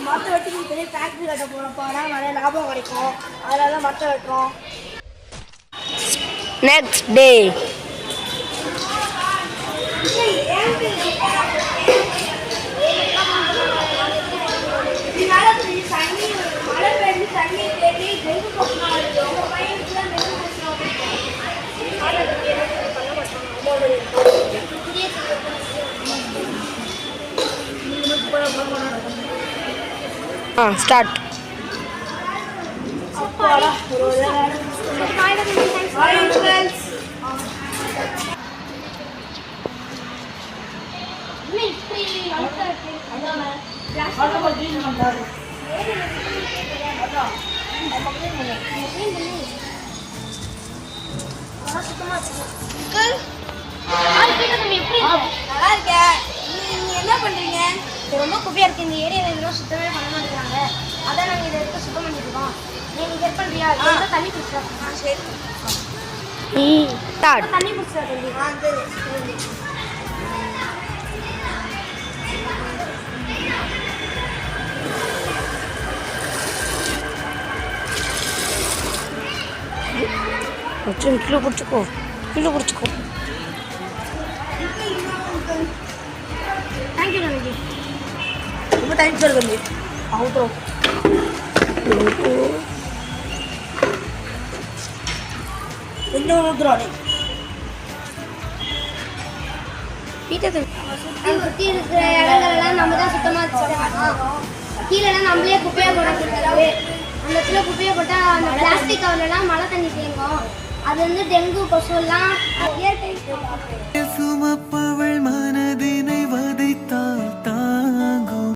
மரத்தை வெட்டி பெரிய ஃபேக்ட்ரி கட்ட போகிறப்போ நிறைய லாபம் கிடைக்கும், அதனால தான் மரத்தை வெட்டுறோம். Next day. மழை பெய்ஞ்சு தண்ணி தேடி டெங்கு கொட்டினாங்க. உங்கள் பையனுக்குலாம் டெங்கு ஸ்டார்ட். என்ன பண்றீங்க? ரொம்ப குப்பையா இருக்கு இந்த ஏரியால, இதெல்லாம் சுத்தமே பண்ண மாட்டேங்கிறாங்க. அதான் நாங்க இதை எடுத்து சுத்தம் பண்ணிட்டு இருக்கோம். நீங்க ஹெல்ப் பண்றியா? தண்ணி குடிச்சா சரி. தண்ணி குடிச்சா தம்பி. கீழே பிடிச்சிக்கோ, கீழே பிடிச்சிக்கோ. தேங்க்யூ தம்பி. ரொம்ப தேங்க்ஸ் சார் தம்பி. அவுட்ரோ. கொஞ்சம் ஊத்துறானே சுற்றி இருக்கிற இடங்கள்லாம் நம்ம தான் சுத்தமாக வச்சுக்கணும். கீழெல்லாம் நம்மளே குப்பையை போடக்கூடாது. அந்த இடத்துல குப்பையை போட்டால் அந்த பிளாஸ்டிக் கவர்லாம் மழை தண்ணி தேங்கும். அது வந்து டெங்கு கொசுலாம் இயற்கை